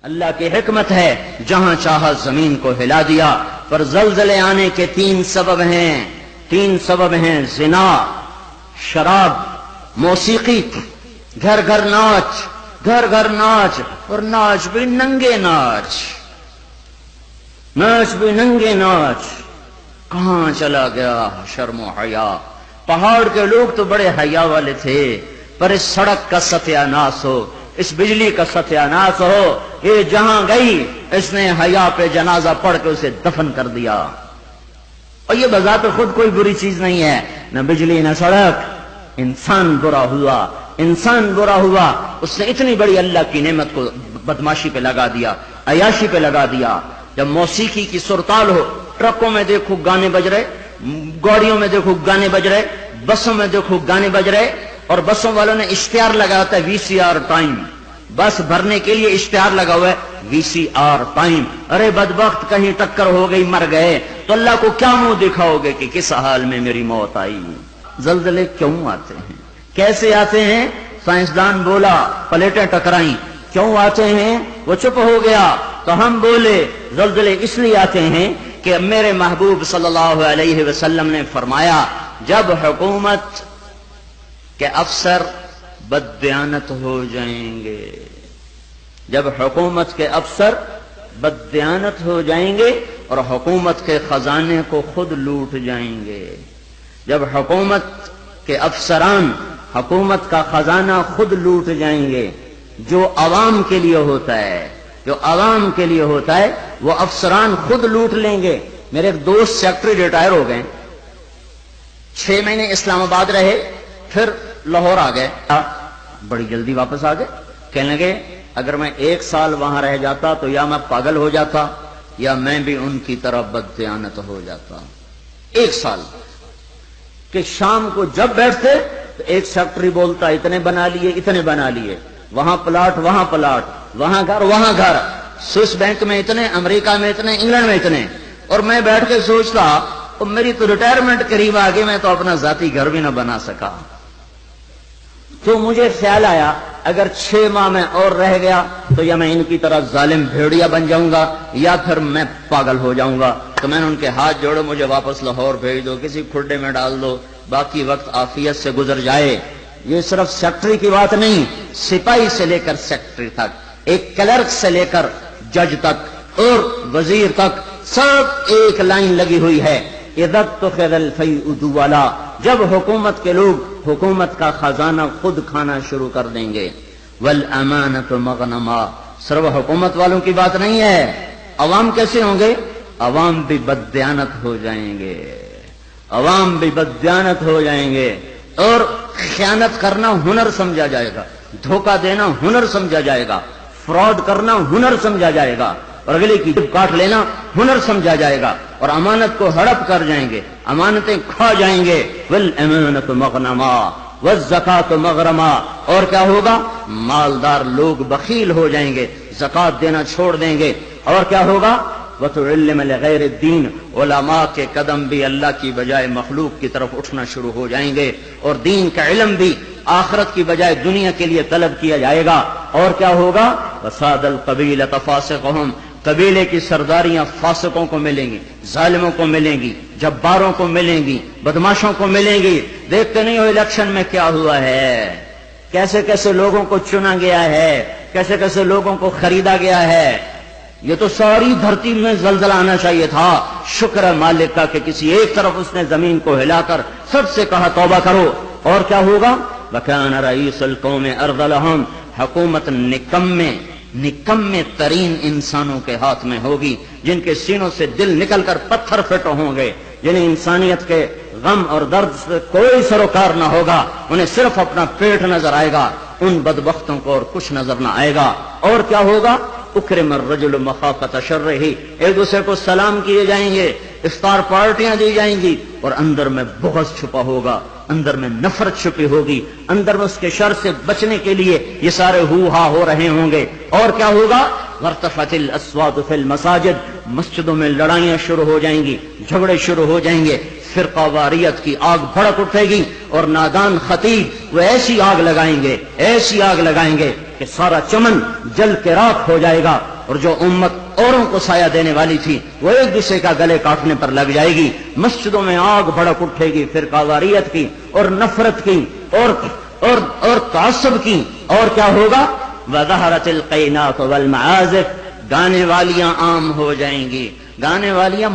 اللہ کی حکمت ہے جہاں چاہا زمین کو ہلا دیا، پر زلزلے آنے کے تین سبب ہیں زنا، شراب، موسیقی، گھر گھر ناچ، اور ناچ بھی ننگے ناچ، کہاں چلا گیا شرم و حیا؟ پہاڑ کے لوگ تو بڑے حیا والے تھے، پر اس سڑک کا ستیاناس ہو، اس بجلی کا ستیاناس ہو، یہ جہاں گئی اس نے حیا پہ جنازہ پڑھ کے اسے دفن کر دیا۔ اور یہ بذات خود کوئی بری چیز نہیں ہے، نہ بجلی نہ سڑک، انسان برا ہوا، اس نے اتنی بڑی اللہ کی نعمت کو بدماشی پہ لگا دیا، عیاشی پہ لگا دیا۔ جب موسیقی کی سرتال ہو، ٹرکوں میں دیکھو گانے بج رہے، گاڑیوں میں دیکھو گانے بج رہے، بسوں میں دیکھو گانے بج رہے، اور بسوں والوں نے اشتہار لگا ہوتا ہے VCR ٹائم، بس بھرنے کے لیے اشتہار لگا ہوا ہے VCR ٹائم۔ ارے بدبخت، کہیں ٹکر ہو گئی، مر گئے تو اللہ کو کیا منہ دکھاؤ گے کہ کس حال میں میری موت آئی؟ زلزلے کیوں آتے ہیں، کیسے آتے ہیں؟ سائنسدان بولا پلیٹیں ٹکرائیں، کیوں آتے ہیں؟ وہ چپ ہو گیا تو ہم بولے زلزلے اس لیے آتے ہیں کہ میرے محبوب صلی اللہ علیہ وسلم نے فرمایا جب حکومت کے افسر بددیانت ہو جائیں گے، جب حکومت کے افسر بددیانت ہو جائیں گے اور حکومت کے خزانے کو خود لوٹ جائیں گے، جب حکومت کے افسران حکومت کا خزانہ خود لوٹ جائیں گے، جو عوام کے لیے ہوتا ہے وہ افسران خود لوٹ لیں گے۔ میرے ایک دوست سیکٹری ریٹائر ہو گئے، 6 مہینے اسلام آباد رہے، پھر لاہور آ گئے، بڑی جلدی واپس آ گئے۔ کہنے لگے اگر میں 1 سال وہاں رہ جاتا تو یا میں پاگل ہو جاتا یا میں بھی ان کی طرح بددیانت ہو جاتا۔ 1 سال کہ شام کو جب بیٹھتے تو ایک سیکٹری بولتا اتنے بنا لیے، وہاں پلاٹ، وہاں گھر، سوئس بینک میں اتنے، امریکہ میں اتنے، انگلینڈ میں اتنے، اور میں بیٹھ کے سوچتا میری تو ریٹائرمنٹ قریب آ گئی، میں تو اپنا ذاتی گھر بھی نہ بنا سکا۔ تو مجھے خیال آیا اگر 6 ماہ میں اور رہ گیا تو یا میں ان کی طرح ظالم بھیڑیا بن جاؤں گا یا پھر میں پاگل ہو جاؤں گا۔ تو میں نے ان کے ہاتھ جوڑے، مجھے واپس لاہور بھیج دو، کسی کھڈے میں ڈال دو، باقی وقت عافیت سے گزر جائے۔ یہ صرف سیکٹری کی بات نہیں، سپاہی سے لے کر سیکٹری تک، ایک کلرک سے لے کر جج تک اور وزیر تک، سب ایک لائن لگی ہوئی ہے، اذا اتخذ الفیء دولا، جب حکومت کے لوگ حکومت کا خزانہ خود کھانا شروع کر دیں گے۔ والامانۃ مغنما، صرف حکومت والوں کی بات نہیں ہے، عوام کیسے ہوں گے؟ عوام بھی بددیانت ہو جائیں گے، اور خیانت کرنا ہنر سمجھا جائے گا، دھوکہ دینا ہنر سمجھا جائے گا، فراڈ کرنا ہنر سمجھا جائے گا، اور اگلے کی جیب کاٹ لینا ہنر سمجھا جائے گا، اور امانت کو ہڑپ کر جائیں گے، امانتیں کھا جائیں گے۔ والامانۃ مغنما والزکاۃ مغرما، اور کیا ہوگا؟ مالدار لوگ بخیل ہو جائیں گے، زکات دینا چھوڑ دیں گے، اور کیا ہوگا؟ وَتُعِلِّمَ لِغَيْرِ الدِّينِ، علماء کے قدم بھی اللہ کی بجائے مخلوق کی طرف اٹھنا شروع ہو جائیں گے، اور دین کا علم بھی آخرت کی بجائے دنیا کے لیے طلب کیا جائے گا، اور کیا ہوگا؟ وَسَادَ الْقَبِيلَةَ فَاسِقُهُمْ، قبیلے کی سرداریاں فاسقوں کو ملیں گی، ظالموں کو ملیں گی، جباروں کو ملیں گی، بدماشوں کو ملیں گی۔ دیکھتے نہیں ہو الیکشن میں کیا ہوا ہے، کیسے کیسے لوگوں کو چنا گیا ہے، کیسے کیسے لوگوں کو خریدا گیا ہے۔ یہ تو ساری دھرتی میں زلزلہ آنا چاہیے تھا، شکر ہے مالک کا کہ کسی ایک طرف اس نے زمین کو ہلا کر سب سے کہا توبہ کرو، اور کیا ہوگا؟ وَكَانَ رَئِيسُ الْقَوْمِ أَرْذَلَهُمْ، حکومت نکمے ترین انسانوں کے ہاتھ میں ہوگی، جن کے سینوں سے دل نکل کر پتھر پھٹ ہوں گے، جنہیں انسانیت کے غم اور درد سے کوئی سروکار نہ ہوگا، انہیں صرف اپنا پیٹ نظر آئے گا، ان بدبختوں کو اور کچھ نظر نہ آئے گا۔ اور کیا ہوگا؟ اکرم الرجل مخافۃ شرہ، ایک دوسرے کو سلام کیے جائیں گے، افطار پارٹیاں دی جائیں گی، اور اندر میں بغض چھپا ہوگا، اندر میں نفرت چھپی ہوگی، اندر میں اس کے شر سے بچنے کے لیے یہ سارے ہو ہا ہو رہے ہوں گے۔ اور کیا ہوگا؟ وارتفعت الاصوات فی المساجد، مسجدوں میں لڑائیاں شروع ہو جائیں گی، جھگڑے شروع ہو جائیں گے، فرقہ واریت کی آگ بھڑک اٹھے گی، اور نادان خطیب وہ ایسی آگ لگائیں گے کہ سارا چمن جل کے راکھ ہو جائے گا، اور جو امت اوروں کو سایہ دینے والی تھی وہ ایک دوسرے کا گلے کاٹنے پر لگ جائے گی۔ مسجدوں میں آگ بھڑک اٹھے گی فرقہ واریت کی اور نفرت کی اور تعصب کی، اور کیا ہوگا؟ وَظَهَرَتِ الْقَيْنَاتُ وَالْمَعَازِفُ، گانے والیاں عام ہو جائیں گی۔ گانے والیاں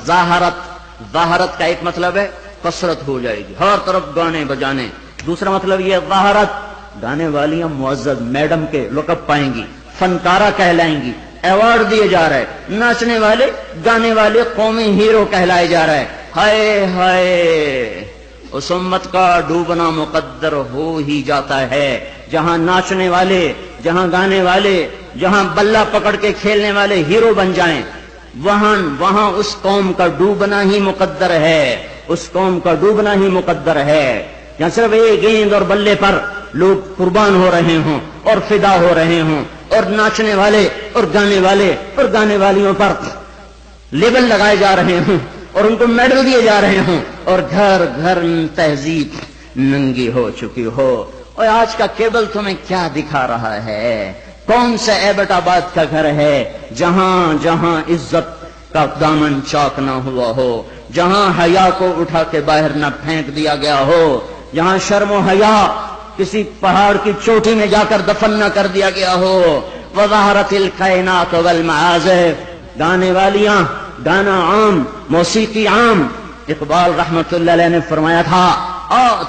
ظاہرت کا ایک مطلب ہے کثرت ہو جائے گی، ہر طرف گانے بجانے، دوسرا مطلب یہ ظاہرت، گانے والیاں معزز میڈم کے لقب پائیں گی، فنکارہ کہلائیں گی، ایوارڈ دیے جا رہے، ناچنے والے گانے والے قومی ہیرو کہلائے جا رہے۔ ہائے ہائے، اس امت کا ڈوبنا مقدر ہو ہی جاتا ہے، جہاں ناچنے والے، جہاں گانے والے، جہاں بلہ پکڑ کے کھیلنے والے ہیرو بن جائیں، وہاں اس قوم کا ڈوبنا ہی مقدر ہے، اس قوم کا ڈوبنا ہی مقدر ہے۔ یا صرف ایک گیند اور بلے پر لوگ قربان ہو رہے ہوں اور فدا ہو رہے ہوں، اور ناچنے والے اور گانے والے اور گانے والیوں پر لیبل لگائے جا رہے ہوں اور ان کو میڈل دیے جا رہے ہوں، اور گھر گھر تہذیب ننگی ہو چکی ہو۔ اور آج کا کیبل تمہیں کیا دکھا رہا ہے؟ کون سا ایبٹ آباد کا گھر ہے جہاں عزت کا دامن چاک نہ ہوا ہو، جہاں حیا کو اٹھا کے باہر نہ پھینک دیا گیا ہو، جہاں شرم و حیا کسی پہاڑ کی چوٹی میں جا کر دفن نہ کر دیا گیا ہو۔ وَظَهَرَتِ الْقَيْنَاتُ وَالْمَعَازِفُ، گانے والیاں، گانا عام، موسیقی عام۔ اقبال رحمت اللہ علیہ نے فرمایا تھا،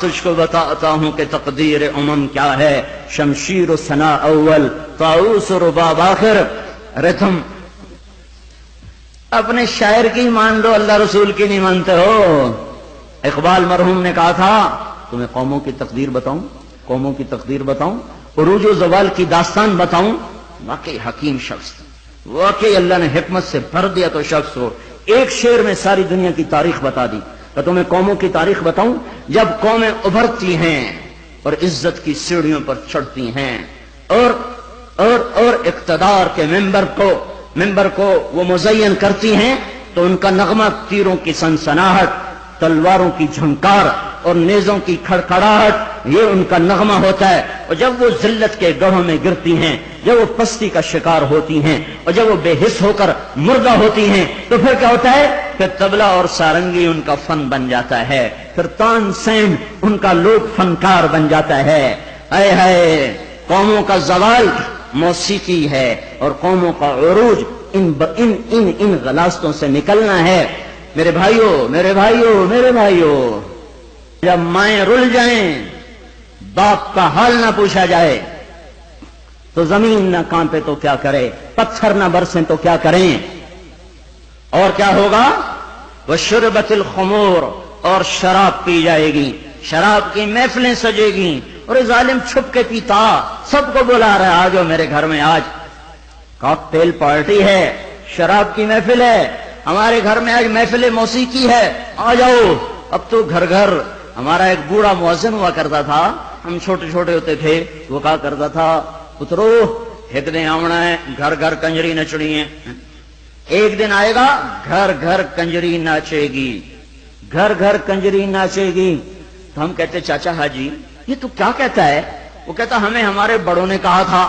تجھ کو بتاتا ہوں کہ تقدیر امم کیا ہے، شمشیر و ثنا اول، طاؤس و رباب آخر۔ ارے تم اپنے شاعر کی مان لو، اللہ رسول کی نہیں مانتے ہو۔ اقبال مرحوم نے کہا تھا، تمہیں قوموں کی تقدیر بتاؤں، قوموں کی تقدیر بتاؤں، عروج و زوال کی داستان بتاؤں۔ واقعی حکیم شخص، واقعی اللہ نے حکمت سے بھر دیا تو شخص ہو، ایک شعر میں ساری دنیا کی تاریخ بتا دی۔ تو تمہیں قوموں کی تاریخ بتاؤں، جب قومیں ابھرتی ہیں اور عزت کی سیڑھیوں پر چڑھتی ہیں اور اقتدار کے ممبر کو وہ مزین کرتی ہیں، تو ان کا نغمہ تیروں کی سنسناہٹ، تلواروں کی جھنکار اور نیزوں کی کھڑکھڑاہٹ، یہ ان کا نغمہ ہوتا ہے۔ اور جب وہ ذلت کے گڑھوں میں گرتی ہیں، جب وہ پستی کا شکار ہوتی ہیں، اور جب وہ بے حس ہو کر مردہ ہوتی ہیں، تو پھر کیا ہوتا ہے؟ پھر طبلہ اور سارنگی ان کا فن بن جاتا ہے، پھر تان سین ان کا لوک فنکار بن جاتا ہے۔ اے ہے قوموں کا زوال موسیقی ہے، اور قوموں کا عروج ان غلاستوں سے نکلنا ہے۔ میرے بھائیوں، جب مائیں رل جائیں، باپ کا حال نہ پوچھا جائے، تو زمین نہ کانپے تو کیا کرے، پتھر نہ برسیں تو کیا کریں؟ اور کیا ہوگا؟ وَشُرِبَتِ الْخُمُورُ، اور شراب پی جائے گی، شراب کی محفلیں سجے گی، اور یہ ظالم چھپ کے پیتا، سب کو بلا رہا ہے، آجو میرے گھر میں، آج کاکٹیل پارٹی ہے، شراب کی محفل ہے، ہمارے گھر میں آج محفل موسیقی ہے، آ جاؤ۔ اب تو گھر گھر، ہمارا ایک بوڑھا مؤذن ہوا کرتا تھا، ہم چھوٹے چھوٹے ہوتے تھے، وہ کہا کرتا تھا، پترو ایک دن آمنا ہے، گھر گھر کنجری نچنی ہے، ایک دن آئے گا گھر گھر کنجری ناچے گی، گھر گھر کنجری ناچے گی۔ تو ہم کہتے چاچا حاجی یہ تو کیا کہتا ہے؟ وہ کہتا ہمیں ہمارے بڑوں نے کہا تھا،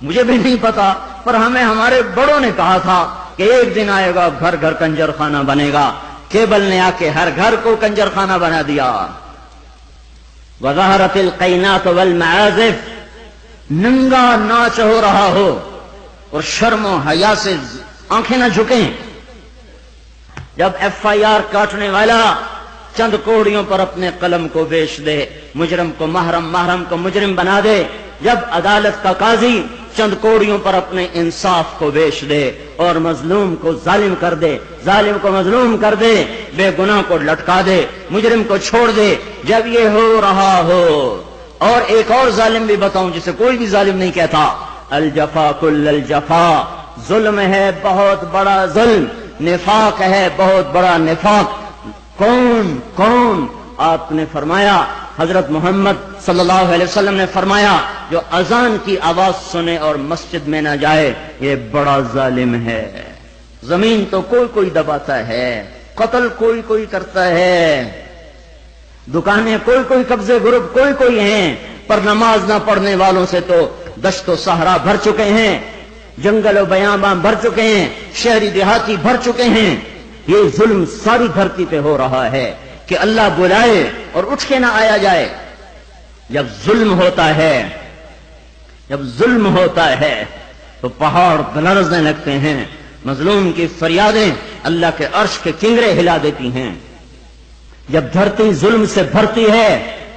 مجھے بھی نہیں پتا، پر ہمیں ہمارے بڑوں نے کہا تھا کہ ایک دن آئے گا گھر گھر کنجر خانہ بنے گا۔ کیبل نے آ کے ہر گھر کو کنجر خانہ بنا دیا۔ وَظَهَرَتِ الْقَيْنَاتُ وَالْمَعَازِفُ، ننگا ناچ ہو رہا ہو اور شرم و حیا سے آنکھیں نہ جھکیں۔ جب ایف آئی آر کاٹنے والا چند کوڑیوں پر اپنے قلم کو بیچ دے، مجرم کو محرم، محرم کو مجرم بنا دے، جب عدالت کا قاضی چند کوڑیوں پر اپنے انصاف کو بیچ دے اور مظلوم کو ظالم کر دے، ظالم کو مظلوم کر دے، بے گناہ کو لٹکا دے، مجرم کو چھوڑ دے، جب یہ ہو رہا ہو، اور ایک اور ظالم بھی بتاؤں جسے کوئی بھی ظالم نہیں کہتا، الجفا کل الجفا، ظلم ہے بہت بڑا ظلم، نفاق ہے بہت بڑا نفاق۔ کون آپ نے فرمایا، حضرت محمد صلی اللہ علیہ وسلم نے فرمایا، جو اذان کی آواز سنے اور مسجد میں نہ جائے یہ بڑا ظالم ہے۔ زمین تو کوئی دباتا ہے، قتل کوئی کرتا ہے، دکانیں کوئی قبضے گروپ کوئی ہیں، پر نماز نہ پڑھنے والوں سے تو دشت و صحرا بھر چکے ہیں، جنگل و بیاباں بھر چکے ہیں، شہری دیہاتی بھر چکے ہیں. یہ ظلم ساری دھرتی پہ ہو رہا ہے کہ اللہ بلائے اور اٹھ کے نہ آیا جائے. جب ظلم ہوتا ہے تو پہاڑ لرزنے لگتے ہیں، مظلوم کی فریادیں اللہ کے عرش کے کنگرے ہلا دیتی ہیں. جب دھرتی ظلم سے بھرتی ہے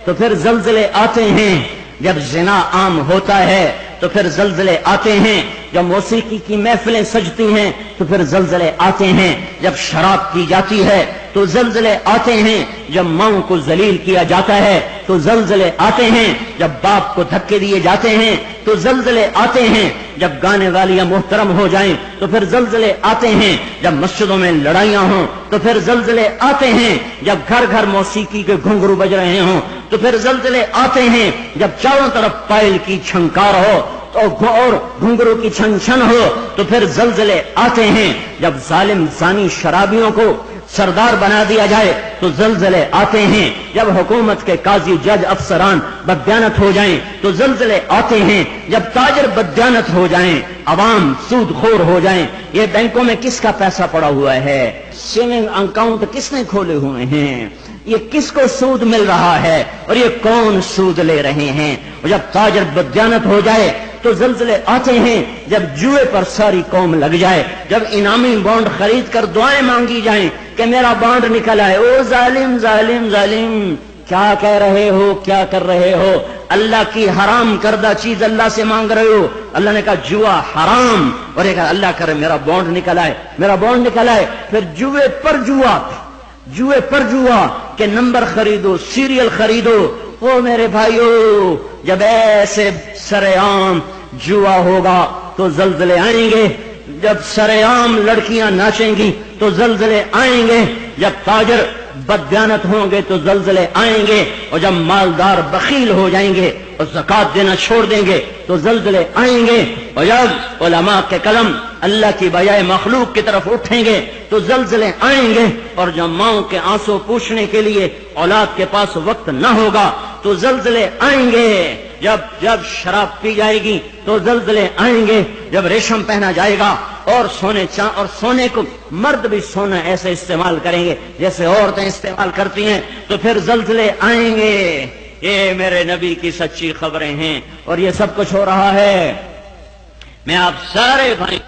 تو پھر زلزلے آتے ہیں. جب زنا عام ہوتا ہے تو پھر زلزلے آتے ہیں. جب موسیقی کی محفلیں سجتی ہیں تو پھر زلزلے آتے ہیں. جب شراب پی جاتی ہے تو زلزلے آتے ہیں. جب ماؤں کو ذلیل کیا جاتا ہے تو زلزلے آتے ہیں. جب باپ کو دھکے دیے جاتے ہیں تو زلزلے آتے ہیں. جب گانے والیاں محترم ہو جائیں تو پھر زلزلے آتے ہیں. جب مسجدوں میں لڑائیاں ہوں تو پھر زلزلے آتے ہیں. جب گھر گھر موسیقی کے گھنگرو بج رہے ہوں تو پھر زلزلے آتے ہیں. جب چاروں طرف پائل کی چھنکار ہو اور گھنگرو کی چھن چھن ہو تو پھر زلزلے آتے ہیں. جب ظالم زانی شرابیوں کو سردار بنا دیا جائے تو زلزلے آتے ہیں. جب حکومت کے قاضی جج افسران بددیانت ہو جائیں تو زلزلے آتے ہیں. جب تاجر بددیانت ہو جائیں، عوام سود خور ہو جائیں. یہ بینکوں میں کس کا پیسہ پڑا ہوا ہے؟ سیونگ اکاؤنٹ کس نے کھولے ہوئے ہیں؟ یہ کس کو سود مل رہا ہے اور یہ کون سود لے رہے ہیں؟ اور جب تاجر بددیانت ہو جائے تو زلزلے آتے ہیں. جب جوئے پر ساری قوم لگ جائے، جب انعامی بانڈ خرید کر دعائیں مانگی جائیں کہ میرا بانڈ نکل آئے، او ظالم ظالم ظالم کیا کہہ رہے ہو، کیا کر رہے ہو؟ اللہ کی حرام کردہ چیز اللہ سے مانگ رہے ہو. اللہ نے کہا جوا حرام، اور یہ کہا اللہ کرے میرا بانڈ نکل آئے، میرا بانڈ نکل آئے. پھر جوئے پر جوا کہ نمبر خریدو، سیریل خریدو. او میرے بھائیو، جب ایسے سرعام جوا ہوگا تو زلزلے آئیں گے. جب سرعام لڑکیاں ناچیں گی تو زلزلے آئیں گے. جب تاجر بددیانت ہوں گے تو زلزلے آئیں گے. اور جب مالدار بخیل ہو جائیں گے اور زکات دینا چھوڑ دیں گے تو زلزلے آئیں گے. اور جب علماء کے قلم اللہ کی بجائے مخلوق کی طرف اٹھیں گے تو زلزلے آئیں گے. اور جب ماؤں کے آنسو پوچھنے کے لیے اولاد کے پاس وقت نہ ہوگا تو زلزلے آئیں گے. جب شراب پی جائے گی تو زلزلے آئیں گے. جب ریشم پہنا جائے گا اور سونے کو مرد بھی سونا ایسے استعمال کریں گے جیسے عورتیں استعمال کرتی ہیں تو پھر زلزلے آئیں گے. یہ میرے نبی کی سچی خبریں ہیں اور یہ سب کچھ ہو رہا ہے. میں آپ سارے بھائی،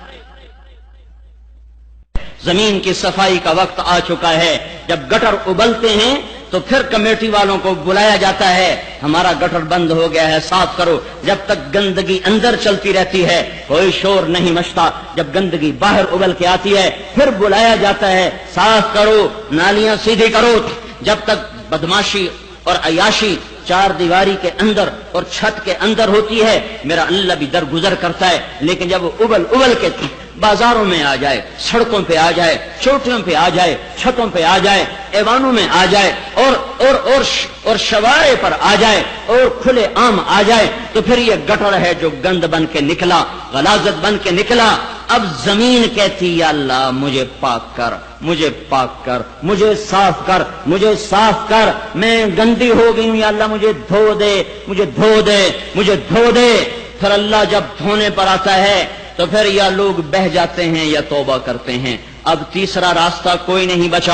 زمین کی صفائی کا وقت آ چکا ہے. جب گٹر ابلتے ہیں تو پھر کمیٹی والوں کو بلایا جاتا ہے، ہمارا گٹر بند ہو گیا ہے، صاف کرو. جب تک گندگی اندر چلتی رہتی ہے کوئی شور نہیں مچتا. جب گندگی باہر ابل کے آتی ہے پھر بلایا جاتا ہے، صاف کرو، نالیاں سیدھی کرو. جب تک بدماشی اور عیاشی چار دیواری کے اندر اور چھت کے اندر ہوتی ہے میرا اللہ بھی درگزر کرتا ہے. لیکن جب ابل کے بازاروں میں آ جائے، سڑکوں پہ آ جائے، چوٹیوں پہ آ جائے، چھتوں پہ آ جائے، ایوانوں میں آ جائے اور شوارے پر آ جائے اور کھلے عام آ جائے تو پھر یہ گٹر ہے جو گند بن کے نکلا، غلاظت بن کے نکلا. اب زمین کہتی یا اللہ مجھے پاک کر، مجھے پاک کر، مجھے صاف کر، مجھے صاف کر، میں گندی ہو گئی ہوں، یا اللہ مجھے دھو دے، مجھے دھو دے، مجھے دھو دے. پھر اللہ جب دھونے پر آتا ہے تو پھر یا لوگ بہہ جاتے ہیں یا توبہ کرتے ہیں. اب تیسرا راستہ کوئی نہیں بچا.